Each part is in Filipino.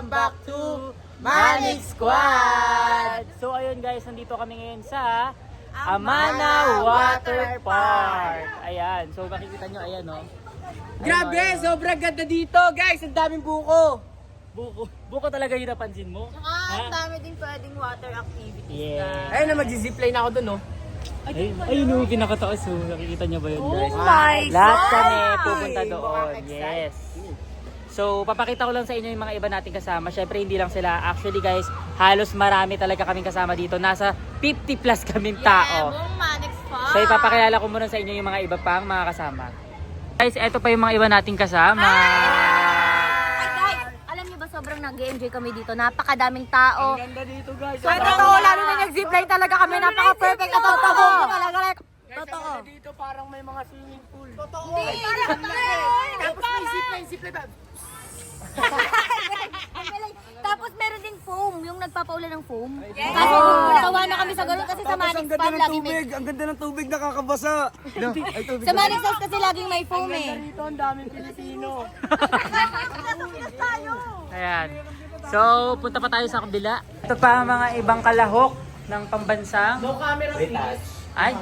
Welcome back to Manic Squad! So ayun guys, nandito kami ngayon sa Amana Water Park. Ayan, so makikita nyo, ayan o. Grabe, sobrang ganda dito guys! Ang daming buko! Buko talaga yung napansin mo? Ang dami din pwedeng water activities. Yeah. Ayun na, mag-zipline ako dun, no? Ayun o, pinakataas o. Nakikita nyo ba yun guys? my Lahat kami pupunta doon. Yes. So, papakita ko lang sa inyo yung mga iba nating kasama. Syempre, hindi lang sila. Actually guys, halos marami talaga kaming kasama dito. Nasa 50 plus kaming tao. buong Manic Squad. So, ipapakilala ko muna sa inyo yung mga iba pang mga kasama. Guys, eto pa yung mga iba nating kasama. Ay guys, alam niyo ba sobrang nag-enjoy kami dito. Napakadaming tao. Ang ganda dito guys! Ay, totoo, lalo na nag-zipline talaga kami. Napaka-perfect. Totoo. Totoo. Dito parang may mga swimming pool. Totoo! Tapos may zipline pa. Tapos meron din foam, yung nagpapaulan ng foam. Kasi sawa na kami sa ganun kasi sa Manic Squad lagi may... Ang ganda ng tubig, nakakabasa. No? Ay, tubig. Sa Manic Squad kasi laging may foam eh. Dito ang daming Pilipino. Ayan. So, punta pa tayo sa kabila. Ito pa ang mga ibang kalahok ng pambansang. No camera please. Ay,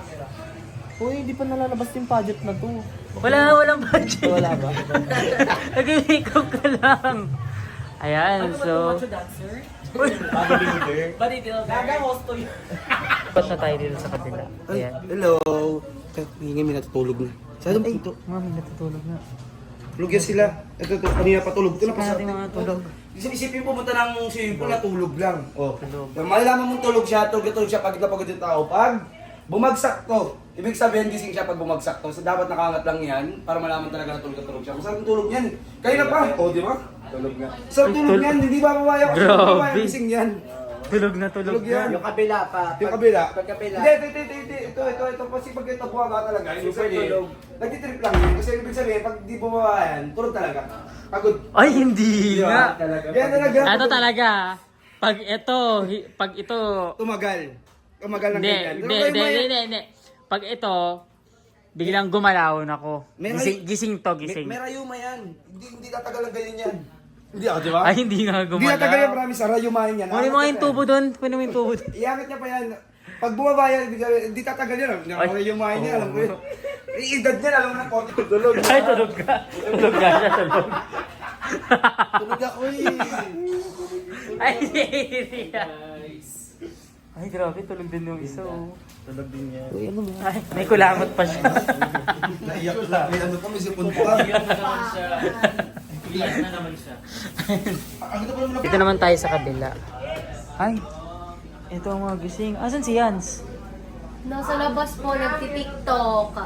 Uy, hindi pa nalalabas yung budget na to. walang budget. Wala ba? Nag-makeup ka lang. Ayan, so... dancer? Bodybuilder. Gaga hosto yun. Punta tayo dito sa kabila. Ayan. Hello. Hingin, may natutulog na. Saan Ay, ito? mami, natutulog na. Tulog yan sila. Ito, kanina patulog. Ito na Saan natin mga tulog? Isipin pumunta ng swimming pool na tulog lang. Oh. Tulog. Malalaman mong tulog siya pag napagod yung tao. Pag bumagsak to, ibig sabihin gising siya pag bumagsak to. So dapat nakaangat lang yan para malaman talaga na tulog siya. Masarap yung tulog yan. Kaya na pa. Oh, di ba? Tulog nga. Sarap tulog yan. Hindi ba mamaya kasi Grabe. mamaya gising yan. Tulog na tulog Tulog yan. Yung kabila pa. Yung kabila. Pag kabila. Hindi. Ito. Kasi pag ito buwaga talaga, ibig sabihin, nagtitrip lang yun. Kasi ibig sabihin, pag di bumaba yan, tulog talaga. Pagod. Ay, hindi nga. Yan talaga. Ano talaga? Pag ito... Tumagal ng ganyan. Hindi. Pag ito, biglang gumalaw ako. Gising to. May rayuma yan. Hindi tatagal ng ganyan yan. Hindi ako, di ba? Ay, hindi nga Hindi tatagal yan, gumalaw. marami sa rayumahin yan. Kunin mo nga yung tubo doon. Kunin mo yung tubo doon. Iangat niya pa yan. Pag bumaba yan, hindi tatagal yan. Rayumahin niya, alam ko yun. Edad niya, alam mo na 40 tulog. Ay, tulog ka. Tulog ka siya, tulog. Tulog ako eh. Ay, hindi yan. Ay, grabe, tulog din yung isa. Tulog din yan. Ay, may kulangot pa siya. Naiyak lang. May ano pa, may sipon pa. Dito naman tayo sa kabila. Ay, ito ang mga gising. Asan si Yans? Nasa labas po, nagti-tiktok.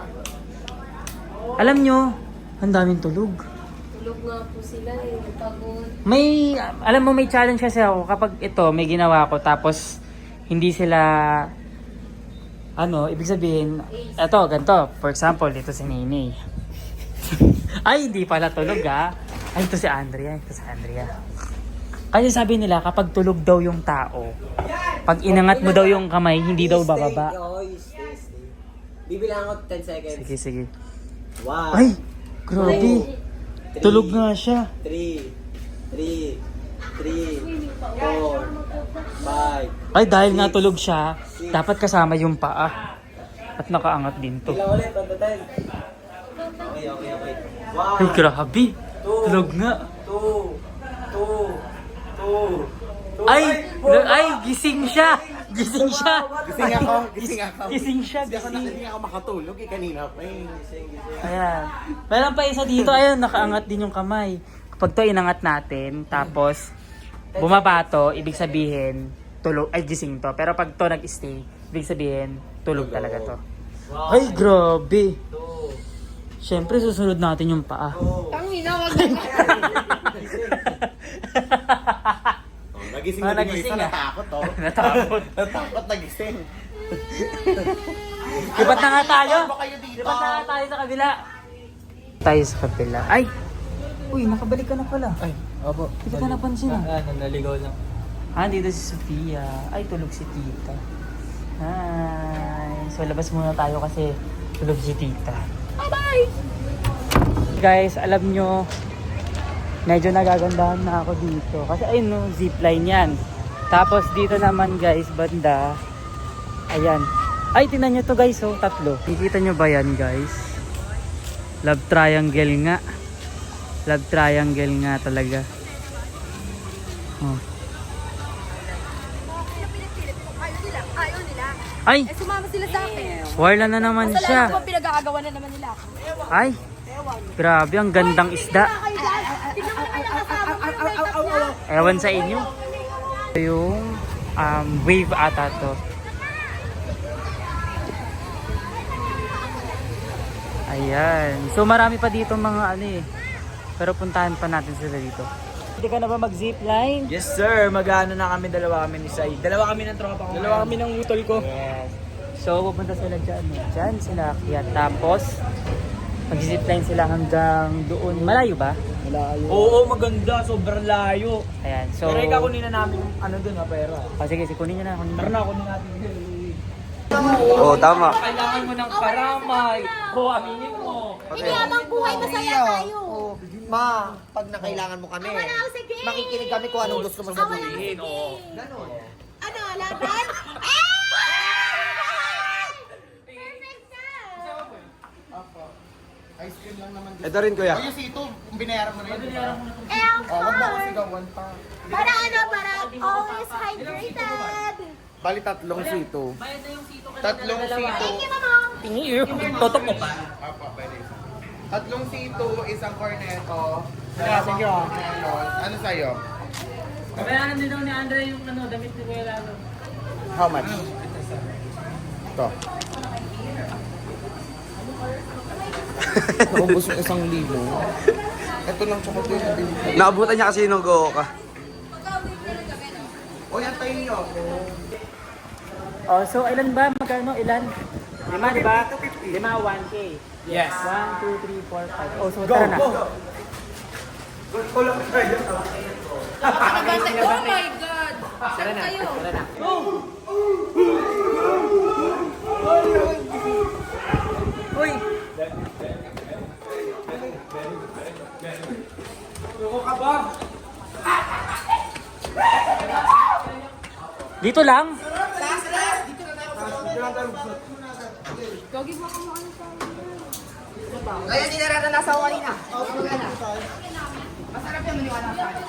Alam nyo, ang daming tulog. Tulog nga po sila eh, pagod. Alam mo, may challenge kasi ako kapag ito, may ginawa ko, tapos hindi sila, ibig sabihin, eto, ganito. For example, dito si Nini. Ay, hindi pala tulog ha. Ay, ito si Andrea. Kasi sabi nila, kapag tulog daw yung tao, pag inangat mo daw yung kamay, hindi daw bababa. Stay. Bibilang ako 10 seconds. Sige. 1, Ay, grabe. Tulog nga siya. 3, 4, 5. Ay, dahil nga tulog siya, dapat kasama yung paa. At nakaangat din to. Ilang ulit, 1 to 10. Okay. Ay, 1, grabe. Tulog nga. 2. Ay, gising siya. Gising siya. Gising siya. Hindi ako makatulog kanina pa eh. Ayan. Meron pa isa dito. Ayun, nakaangat din yung kamay. Kapag to inangat natin, tapos bumaba to, ibig sabihin, tulog, ay gising to. Pero pag to nag-stay, ibig sabihin, tulog talaga to. Ay, grabe. Siyempre, susunod natin yung paa. Nagising Ah, na din yung isa, nagising ah. natakot oh. Natakot, nagising. Lipat na nga tayo. kayo dito? Lipat na nga tayo sa kabila. Tayo sa kabila. Ay! Uy, nakabalik ka na pala. Ay, opo. Hindi ka napansin ah. Naligaw lang. Dito si Sofia. Ay, tulog si tita. Hi! So, labas muna tayo kasi tulog si tita. Bye-bye! Guys, alam nyo, medyo nagagandahan na ako dito. Kasi ayun no, zipline yan. Tapos dito naman guys, banda. Ayan. Ay, tinan nyo to guys, oh, tatlo. Nakikita nyo ba yan guys? Love triangle nga. Love triangle nga talaga. Oh. Ayaw nila. Ay, Eh, sumama sila sa akin. warla na naman siya. Masalanan ko pinag-aagawa na naman nila ako. Ay, grabe, ang gandang isda. Tignan mo naman nakasama mo yung makeup niya. Ewan sa inyo. Ito yung wave ata to. Ayan. So marami pa dito mga ano eh. Pero puntahan pa natin sila dito. Hindi ka na ba mag-zipline? Yes sir, mag-ano na kami, dalawa kami ni Sai. Dalawa kami ng tropa ko. Dalawa kami ng utol ko. Yes. So pupunta sila dyan. Dyan sila akyat. Tapos mag-zipline sila hanggang doon. Malayo ba? Oo, maganda. Sobrang layo. Ayan. So, Pero ikakunin na namin yung ano dun ha, pera. sige, kunin nyo na. Kunin nyo Tara na. na, kunin natin yun. Oo, tama. Kailangan mo ng karamay. Aminin mo. Hindi habang buhay masaya tayo. Ma, pag nakailangan mo kami, Wala ako sa game. makikinig kami kung anong gusto mo sabihin. Ano, laban? Perfect na! Ito rin kuya. Yung sito, kung binayaran mo na yun. Eh, of Wag mo kasi course. gawan pa. Para ano, para always hydrated. Bali tatlong sito. Tatlong sito. Thank you, mama. Totok mo pa. Tatlong sito, isang corneto. Sige ah. Ano sa'yo? Kabayaran din daw ni Andre yung ano, damit ni Kuya Lalo. How much? Ito. Naubos yung 1,000. Ito lang chocolate yung binili. Naabutan niya kasi nung go ka. O, yan tayo niyo. Oh, so ilan ba? Magkano? Ilan? 5, di ba? 5, 1K. Yes. 1, 2, 3, 4, 5. Oh, so tara na. Oh my God! Saan kayo? Uy! Dito lang? Kaya hindi nararanasan ko kanina. Masarap yung maniwala sa akin.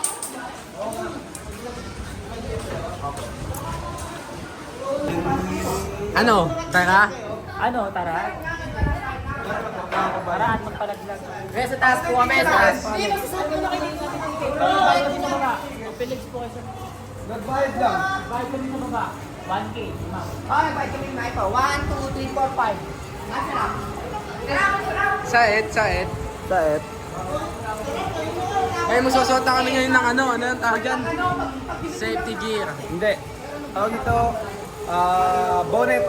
Ano? Tara? Ano, tara? Paraan magpalaglag. Sa taas po kami, sa taas. Pilig po kayo sa... Nagbayad lang. Bayad kami na baba. 1K. Ah, may kami na ito. 1, 2, 3, 4, 5. Nasa lang. Saet. Saet. Eh, magsusuot na kami ngayon ng ano yung tawag dyan? Safety gear. Hindi. Tawag ito, bonnet.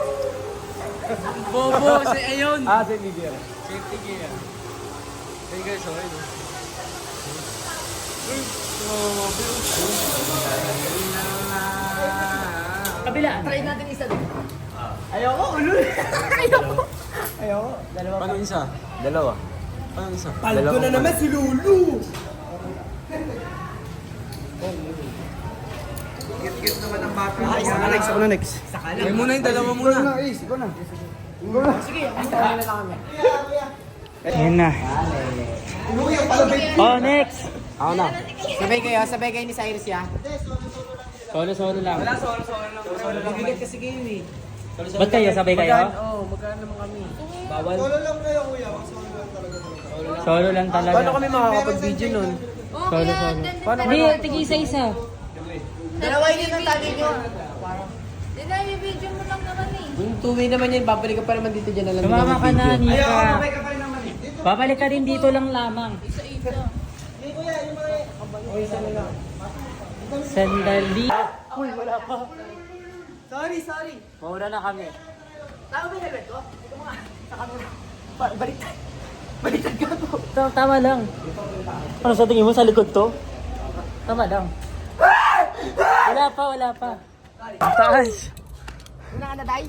Bobo, ayun. Safety gear. Safety gear. Hey guys, okay no? Kabila. Try natin isa din. Paano isa? Dalawa. Paano isa? Paldo na naman si Lulu. Cute naman ang bata. Ako na next. Ay muna yung dalawa muna. Ikaw na. Ayan na. Oh, next. Ako na. Sabay kayo ni Cyrus ya. Solo lang. Wala, solo. Bibigat kasi kayo eh. Ba't kayo? Sabay kayo? Magkano naman kami? Bawal. Solo lang talaga. Paano kami makakapag-video nun? Solo. Hindi, tigi isa-isa. Dalawa yun ang tali nyo. Dinay-video mo lang naman eh. Yung 2-way naman yan, babalik ka pa naman dito dyan. Alam Tumama ka na, Nika. ka pa rin naman eh. Babalik ka rin dito lang lamang. Sandali. Uy, wala pa. Sorry. Mauna na kami. Tama ba yung helmet ko? Ito mga. Saka mo. Baliktad. Baliktad ka po. Tama lang. Ano sa tingin mo sa likod to? Tama lang. Wala pa. Ang taas. Una ka na, Day.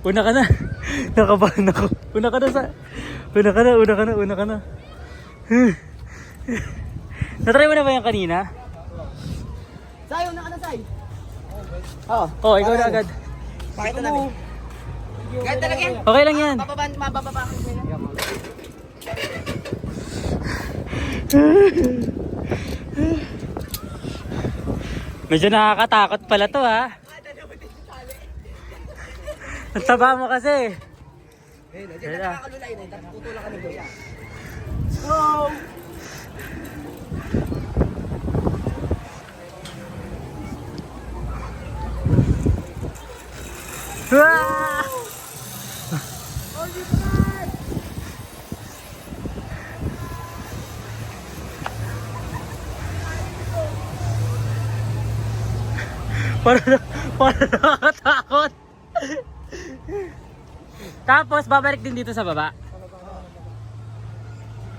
Una ka na. Nakabahan ako. Una ka na. Natry mo na ba yung kanina? Sayo na ka na, Say. Oo, ikaw na agad. Pakita namin. Ganda talaga yan. Okay lang yan. Mababa ka nila. Medyo nakakatakot pala to ha. Ang taba mo kasi. Diyan na nakakalulay na. Tutulak ka na doon. Go! Wah! Parang nakakatakot. Tapos, babalik din dito sa baba.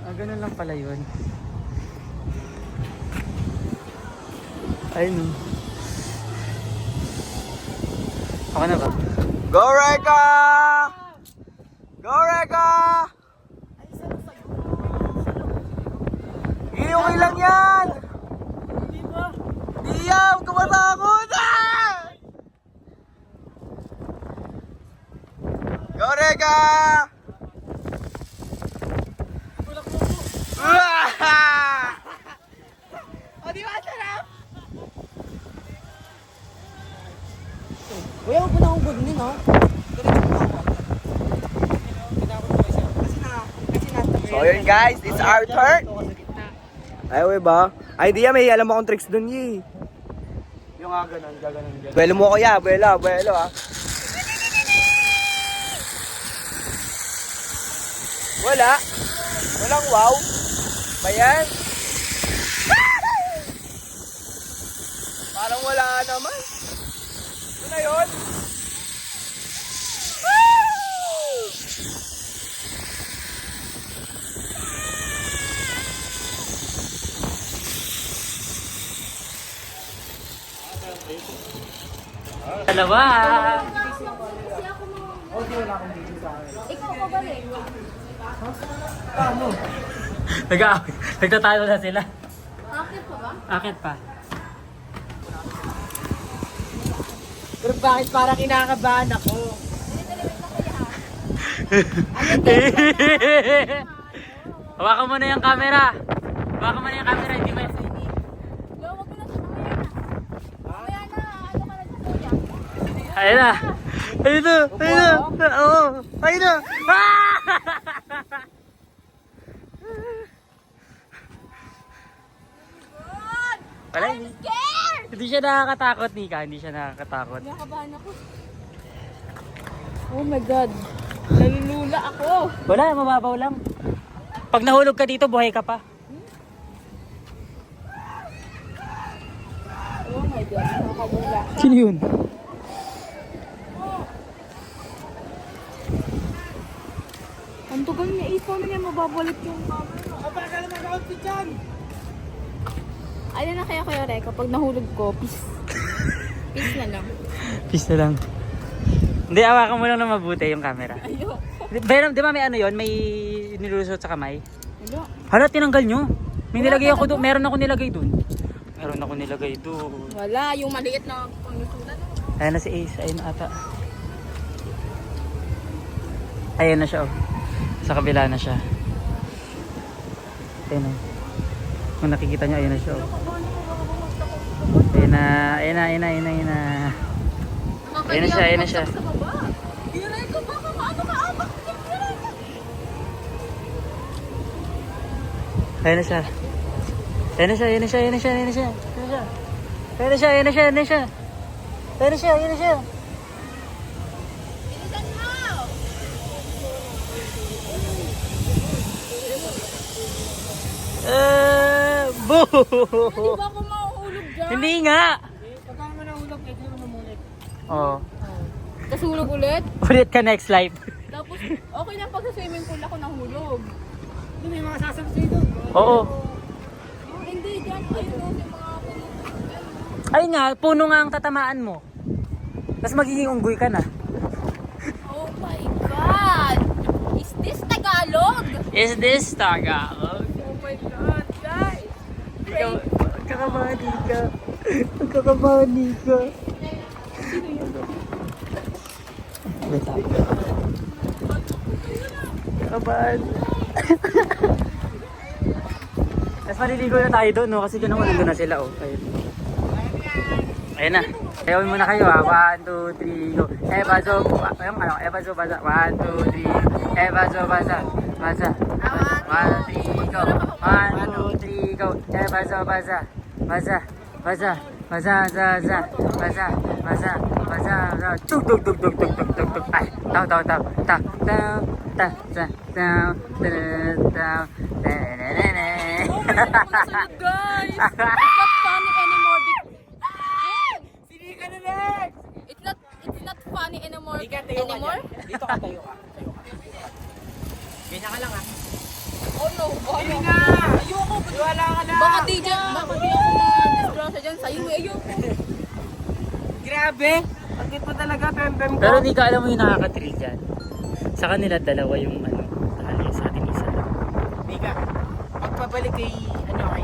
Ah, ganun lang pala yun. Ayun. Ako na ba? Go Reka! Go Reka! Hindi, okay lang yan! Hindi yan! Huwag ka matakot! Ah! Go Reka! O, di ba? Sarap! Kuya, huwag mo na akong gudnin, ha? So yun guys, it's our turn! Ay, we ba? Ay, di yan, may alam mo akong tricks dun, Yi. Yung gaganon. Buelo mo ko ya, buelo ah. Walang wow. Bayan. Parang wala naman. Ano na yun? Dalawa! Ikaw ka ba rin? Nagtatalo na sila. Akit pa ba? Akit pa. Pero bakit parang kinakabahan ako? Hawakan mo na yung camera. Hawakan mo na yung camera. Hindi may... Yo, wag mo na ito. Mamaya na. Ano ka na sa kuya? Ayun na. Ayun na. Ayun na. Oo. Ayun na. Ah! Wala, hindi. Scared! Hindi siya nakakatakot, Nika. Hindi siya nakakatakot. Nakabahan ako. Oh my God. Nalulula ako. Wala, mababaw lang. Pag nahulog ka dito, buhay ka pa. Oh my God. Nakakabula. Sino yun? Ang tugal niya. Paano niya mababalit yung camera? Ano na kaya Kuya Reka? Pag nahulog ko, peace. Peace na lang. Peace na lang. Hindi, awakan mo lang na mabuti yung camera. Ayoko. Di ba may ano yon, may nilusot sa kamay? Ayoko. Hala, tinanggal nyo. May nilagay ako doon. Meron ako nilagay doon. Meron ako nilagay doon. Wala. Yung maliit na panglusulan. Ayan na si Ace. Ayun ata. Ayan na siya oh. Sa kabila na siya. Ayun oh. Kung nakikita nyo, ayun na siya oh. Ayun na. Ayun na, ayun na, ayun na, ayun na. Ayun na siya, ayun na siya. Ayun na siya. Ayun na siya, ayun na siya, ayun na siya, ayun na siya. Ayun na siya, ayun na siya, ayun na siya. Ayun na siya, ayun na siya. Boo! Di ba ako mahuhulog dyan? Hindi nga. Pagka naman nahulog, ito naman namulit. Oo. Tapos hulog ulit. Ulit ka next live. Tapos okay lang pag sa swimming pool ako nahulog. Hindi, may mga sasabi sa'yo doon. Oo. Hindi dyan. Ayun o, yung mga puno. Ay nga, puno nga ang tatamaan mo. Tapos magiging unggoy ka na. Oh my God! Is this Tagalog? Is this Tagalog? Oh my God, guys! Magkakabahan ka. Magkakabahan ka. Wait up. Magkakabahan. Tapos maliligo na tayo doon, no? Kasi doon naman nandun na sila, oh. Ayun. Ayun na. Ayun muna kayo, ha. 1, 2, 3, go. Eva, zo, ayun, ano, Eva, zo, baza. 1, 2, 3, Eva, zo, baza. Baza. 1, 2, 3, go. 1, 2, 3, go. Eva, zo, baza. Baza. Baza. Baza, za, za. Baza. Baza. Baza, za. Tuk, tuk, tuk, tuk, tuk, tuk, tuk, tuk. Ay, taw, taw, taw. Taw, taw, taw, taw, taw, taw, taw, Guys! It's not funny anymore. Sinika na next! It's not funny anymore. Anymore? Dito ka tayo ka. Ganyan ka lang ah. Oh no! Oh no! Na! Ayoko! Wala ka na! Baka di ako na-disgrasya dyan sa'yo. Ayoko. Grabe! Bakit mo talaga, pem-pem ko? Pero di ka alam mo yung nakaka-thrill dyan. Sa kanila dalawa yung ano, tali sa atin isa lang. Mika, pagpabalik kay, ano, kay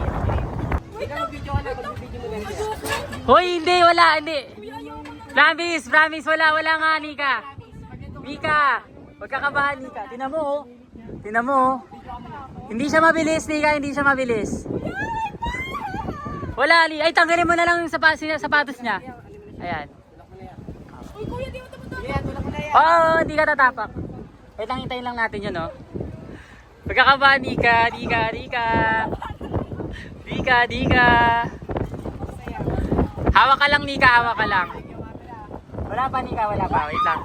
Mika, mag-video ka na, mag-video mo lang siya. Hoy, hindi, wala, hindi. Promise, promise, wala nga, Nika. Nika, huwag kakabahan, Nika. Tinan mo, oh. Tinan mo, oh. Hindi siya mabilis, Nika, hindi siya mabilis. Wala, ay, tanggalin mo na lang yung sapatos niya. Ayan. Uy, kuya, di mo tumutulog. Yan, tulak mo na yan. Oo, hindi ka tatapak. Wait lang, hintayin lang natin yun, oh. Pagkakabahan, Nika, Nika, Nika. Nika, Nika. Hawak ka lang, Nika, hawak ka lang. Wala pa, Nika, wala pa. Wait lang.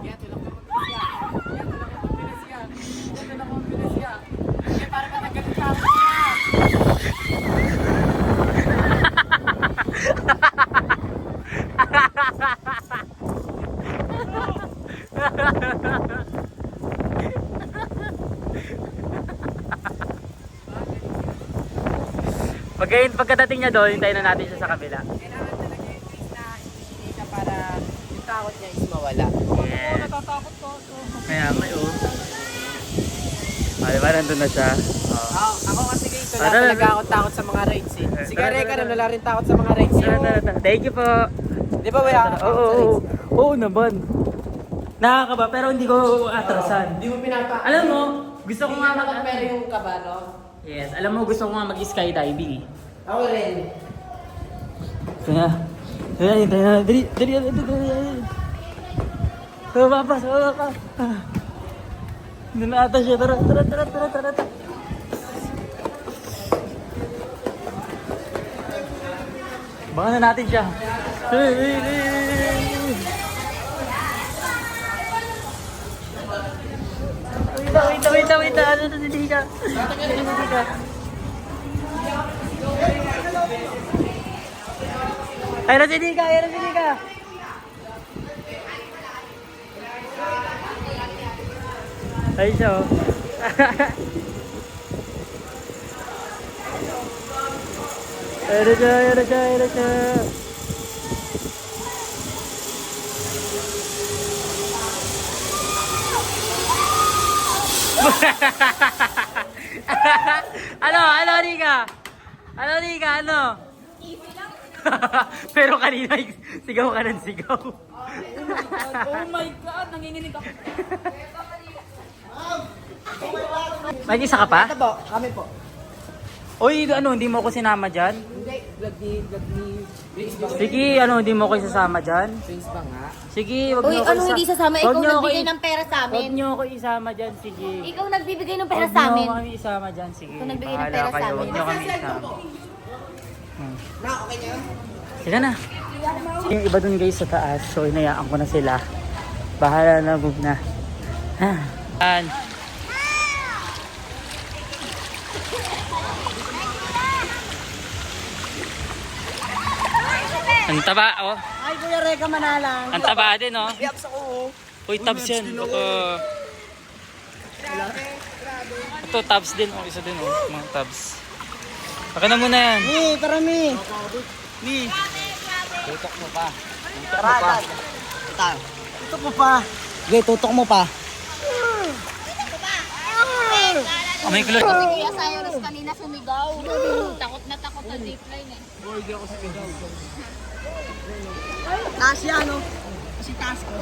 Pagkadating niya doon, hintayin na natin siya sa kabila. Kailangan talaga yung face na hindi ka para yung takot niya is mawala. Yes. Natatakot ko. Kaya may oh. Diba, nandun na siya. Oh. Ako kasi guys, wala Tara, talaga tara. akong takot sa mga rides eh. Si Tara, Gareka tara. na wala rin takot sa mga rides eh. Thank you po. Di ba wala ka Oo, takot sa oo, rides? oo naman. Nakakaba, pero hindi ko atrasan. Di mo pinapa... Alam mo, gusto ko nga mag... pero yung kaba, no? Yes, alam mo, gusto ko nga mag-skydiving. Ako rin. Kaya, dali. Baba pa. Doon na ata siya, tara. Baka na natin siya. Wait. Ano na si Dika? Ayun na si Dika. Ayun siya, oh. Ayun na siya. Ano, Nika? Ano? Easy lang. Pero kanina, sigaw ka ng sigaw. Oh my God, nanginginig ako. May isa ka pa? Ito po, kami po. Uy, ano, hindi mo ako sinama dyan? Hindi, vlog ni... Sige, ano, hindi mo ako isasama dyan? Twins ba nga? Sige, wag Uy, niyo ako anong hindi sasama? Ikaw Wag niyo ako nagbigay ng pera sa Wag amin. niyo ako isama dyan, sige. Ikaw nagbibigay ng pera Wag sa niyo amin. kami isama dyan, sige. Ikaw nagbigay ng Bahala pera sa kayo, amin. wag niyo kami isama. Na, okay na yun? Sige na. Yung iba dun guys sa taas, so inayaan ko na sila. Bahala na, move na. Yan. Ang taba, oh. Ay, Kuya Reka Manalang. Ang taba din, oh. Biaps ako. Uy, tabs yan. Ito. Ito, tabs din, oh. Isa din, oh. Mga tabs. Baka na muna yan. Mi, tara Mi. Ni. Tutok mo pa. Tutok mo pa. Okay, tutok mo pa. Oh, may kulot. Kuya Cyrus kanina sumigaw. Takot na takot na zipline eh. Kasi ano? Si Tasco.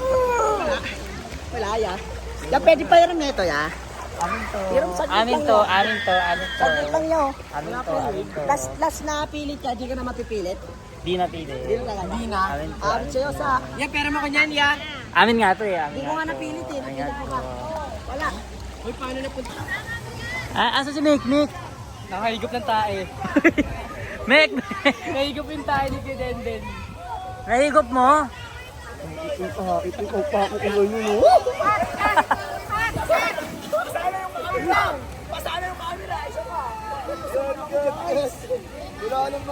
Wala ya. Ya pwede pa rin nito ya. Amin to. Saglit lang yo. Amin to. Last na pilit ka, di ka na mapipilit. Di na pili. Di na talaga. Di na. Amin to. Sa'yo sa... Ya, pera mo ko niyan, ya. Amin nga to eh. Di ko nga napilit eh. Amin nga Napilit to. ko ka. Wala. Uy, paano na punta? Asa si Mick? Nakahigop ng tae. Mick! Nahigop yung tae ni Kuya Denden. Nahigop mo? Ipikaw pa ako kung ano mo. Pasana yung camera. Isa pa. Wala nang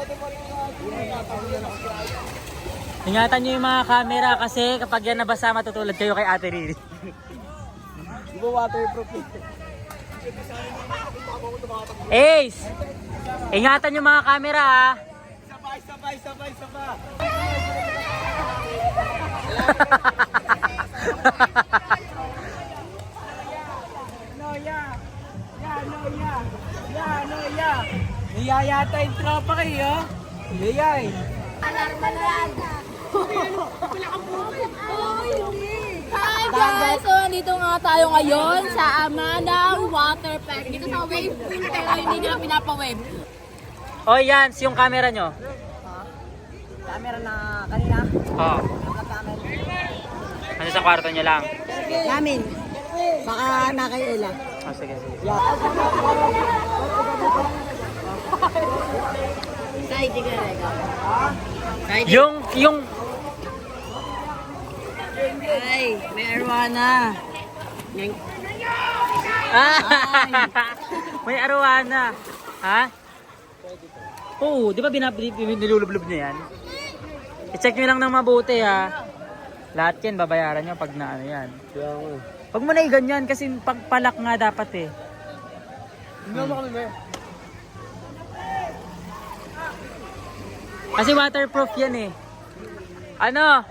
Ingatan nyo yung mga camera kasi kapag yan nabasa matutulad kayo kay Ate Riri. Di ba waterproof eh? Ace! Ingatan yung mga camera ha. Sabay. Niyayata yung tropa kayo. Yayay. Alarma na yan. Hi guys! So, nandito nga tayo ngayon sa Amanang Water Park. Dito sa wave pool pero hindi nila pinapa-wave. O yan, yung camera nyo. Camera na kanina. Oo. Ano sa kwarto nyo lang? Namin. Baka na kay Ella. Oh, sige. Side ka rega. Yung Ay, may arwana. may arwana. Ha? Oo, di ba nilulublob niya yan? I-check nyo lang ng mabuti ha. Lahat yan, babayaran nyo pag na ano yan. Pag mo na ganyan kasi pagpalak nga dapat eh. Kasi waterproof yan eh. Ano?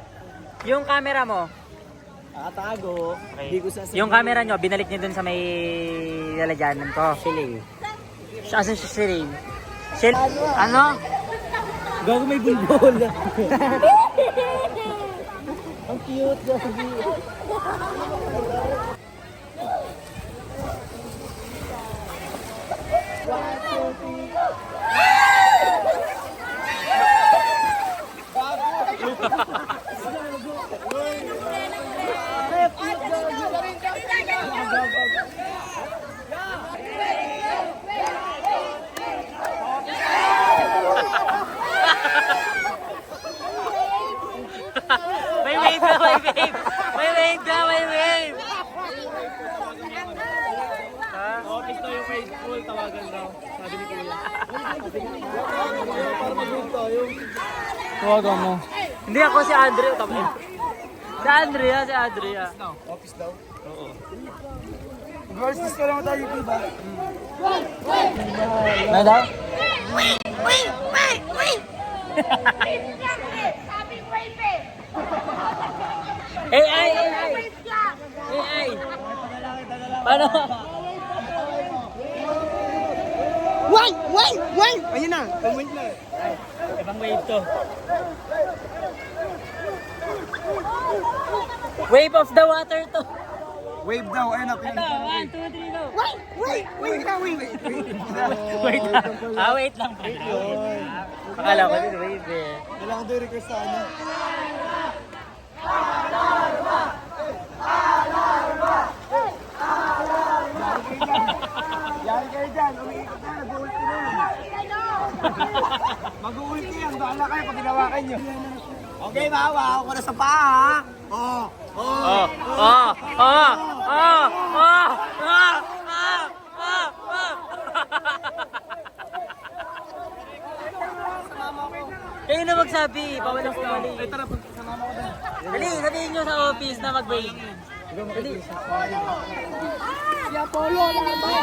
Yung camera mo? Nakatago. Hindi ko sasabihin. Yung camera nyo, binalik nyo dun sa may lalagyanan ko. Shilling. Asan si Shilling? Ano? Gago may bulbol. Ang cute. Gabi. May wave na, may wave! May wave na, may wave! Office daw yung wave pool, tawagan daw. Sabi ni Kuya. Tawagan mo. Hindi ako si Andrea. Si Andrea. Office daw? Oo. Girls, disco lang tayo, diba? Ano daw? AI! Paano? Wait! Ayun na, comment na. Ibang wave to. Wave of the water to. Wave daw, ayun na. Ito, 1, 2, 3, go. Wait! Wait lang. Wait lang. Akala ko din wave eh. Kailangan doon request sa ano. Yan kayo dyan, umiikot na, nag-ulti na yan. Mag-ulti yan, bahala kayo pag ginawakan nyo. Okay, mahawa ako na sa paa. Oh. Kayo na magsabi, bawal ang pumali. Dali, sabihin nyo sa office na mag-wave. Dali. Si Apollo lang ba?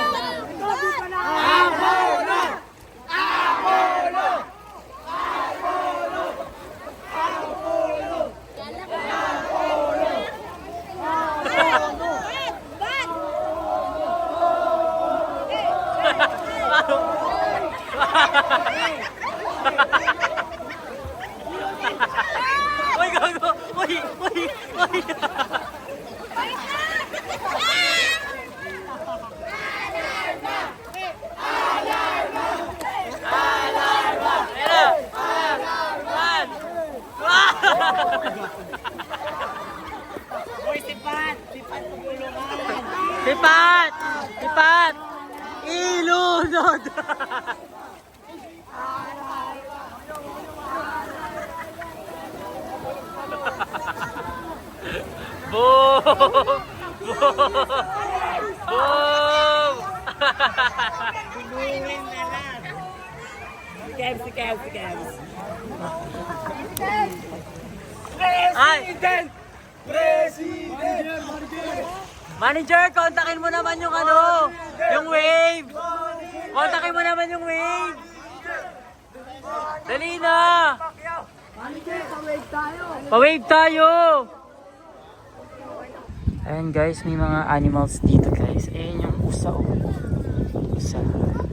Boom! Ay! Manager, kontakin mo naman yung ano, yung wave. Kontakin mo naman yung wave. Dali na. Pa-wave tayo. Ayan guys, may mga animals dito guys. Ayan yung usa. Usa.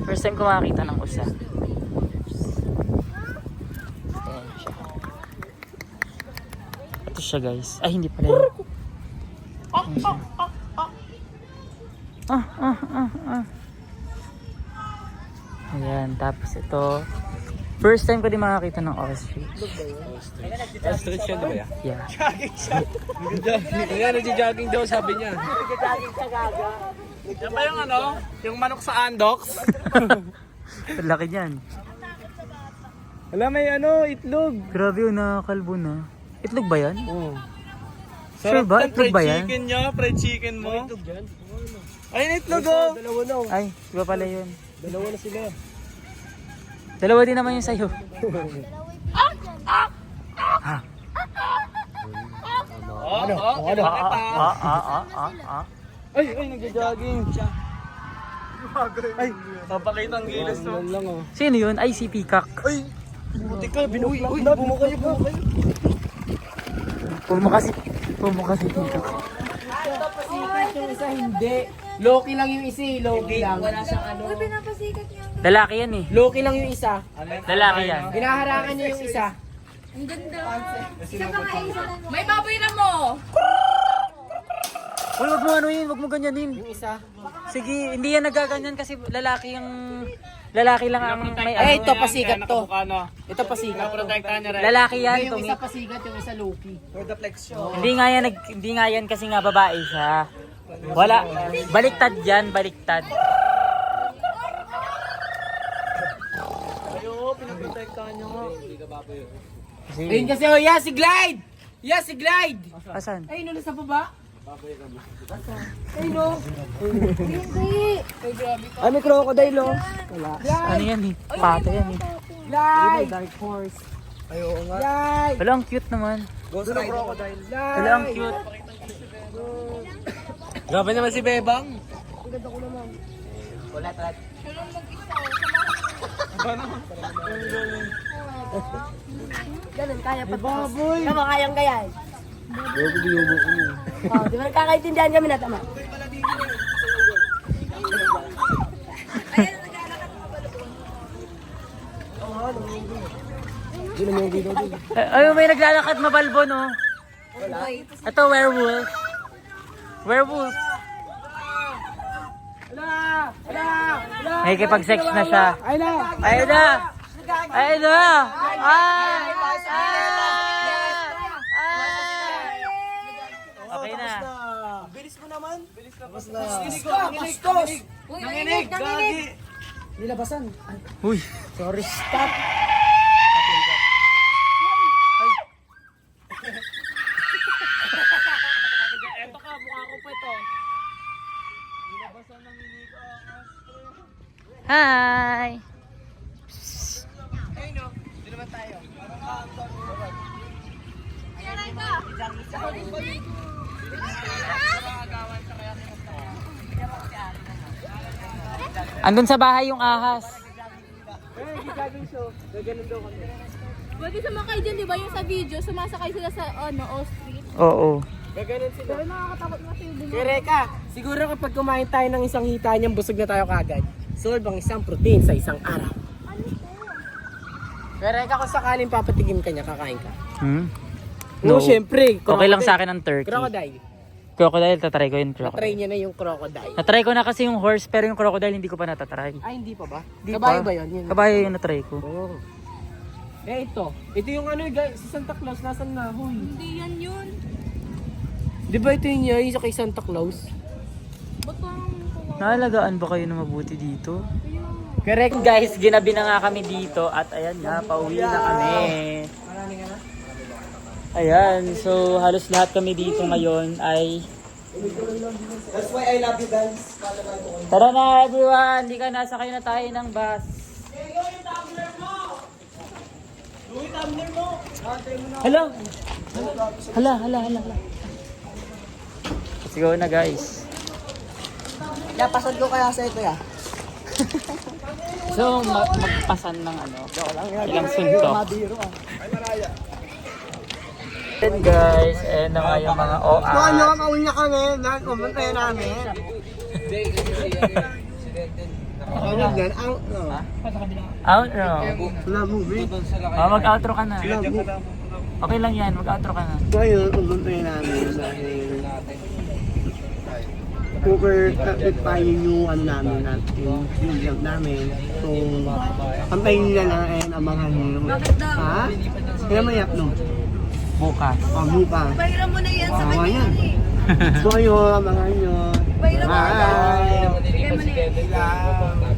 First time ko makakita ng usa. Ayan siya. Ito siya guys. Ay, hindi pala yun. Ayan siya. Ayan, tapos ito. First time ko din makakita ng ostrich. Ostrich siya, di ba yan? Yeah. Kaya nagja-jogging daw, sabi niya. Yan ba yung ano? Yung manok sa Andox? Ang laki niyan. Wala, may ano, itlog. Grabe yun, nakakalbo na. Itlog ba yan? Oo. Sure ba? Itlog ba yan? Chicken niya, fried chicken mo. Itlog dyan? Ayun, itlog oh. Dalawa na. Ay, di ba pala yun? Dalawa na sila. Dalawa din naman yung sa'yo. Ay, nagja-jogging. Ay, papakita ang gilas to. Sino yun? Ay, si Peacock. Ay, buti ka, binukla. Uy, bumuka kayo. Pumukha si Peacock. Yung isa hindi. Loki lang yung isa, Loki lang. Wala siyang ano. Lalaki yan eh. Loki lang yung isa. Lalaki yan. Hinaharangan niya yung isa. May baboy na mo! Uy, wag mo ano yun, wag mo ganyanin. Yung isa. Sige, hindi yan nagaganyan kasi lalaki lang ang may Ay, ano. ito pasikat to. Ito pasikat to. Lalaki yan, Yung Tumi. isa pasikat, yung isa Loki. Hindi nga yan kasi nga babae siya. Wala, baliktad yan, baliktad. Ayun kasi, oh, yeah, si Glide! Yeah, si Glide! Asan? Ay, nasa baba? Ay, no. Hindi. Ay, may crocodile, oh. Wala. Ano yan eh? Pato yan eh. Glide! Dark horse. Ay, oo nga. Glide! Wala, ang cute naman. Ghost rider. Crocodile. Glide! Wala, ang cute. Grabe naman si Bebang. Wala, talaga. Ganun, kaya pa. Baboy! Tama, kayang gayan. Oh, di ba nagkakaintindihan kami na tama? Ay, may naglalakad na balbo, no? Ito, werewolf. Werewolf. May kipag-sex na siya. Ay na! Ayun na! Ayun na! Ay! Okay na. Bilis mo naman! Bilis na! Uy, nanginig! Nanginig! Nilabasan. Uy! Sorry, stop! Eto ka, mukha ko pa ito. Hi! Andun sa bahay yung ahas. Pwede sumakay dyan, di ba? Yung sa video, sumasakay sila sa ostrich. Oo. Gaganon sila. Pero nakakatakot nga sa'yo din. Kaya Reka, siguro kapag kumain tayo ng isang hita niyang busog na tayo kagad, solve ang isang protein sa isang araw. Kaya Reka, kung sakaling papatigim ka niya, kakain ka. Hmm? No, syempre. Okay lang sa akin ang turkey. Crocodile. Crocodile, tatry ko yung Na-try crocodile. niya na yung crocodile. Natry ko na kasi yung horse, pero yung crocodile hindi ko pa natatry. Ay, hindi pa ba? Di Kabayo pa. ba yun? Yun. Kabayo yung natry ko. Oh. Eh, ito. Ito yung ano, guys, si Santa Claus. Nasaan na? Huy. Hindi yan yun. Di ba ito yung isa kay Santa Claus? Ba't parang kawawa? Naalagaan ba kayo na mabuti dito? Correct guys, ginabi na nga kami dito at ayan nga, pauwi na kami. Ayan, so halos lahat kami dito ngayon ay That's why I love you guys. Tara na everyone, hindi ka nasakay na tayo ng bus. Hello. Hala. Let's go na guys. Yeah, pasad ko kaya sa ito ya. So, magpasan ng ano, ilang suntok. Mabiro ah. And guys, ayan na nga yung mga OA. Kauwi na kami, lahat pumunta namin. Outro. movie. Mag-outro ka na. Okay lang yan, mag-outro ka na. Ngayon, pumunta namin dahil super kapit pa yung ano namin yung vlog namin. So, pantayin nila na and abangan nyo. Ha? Kaya mayak no? Bukas. Bukas. Pahiram mo na yan sa Awa kanya. yan. So, ayun, abangan nyo. Pahiram mo na yan. Bye! Bigay mo na yan.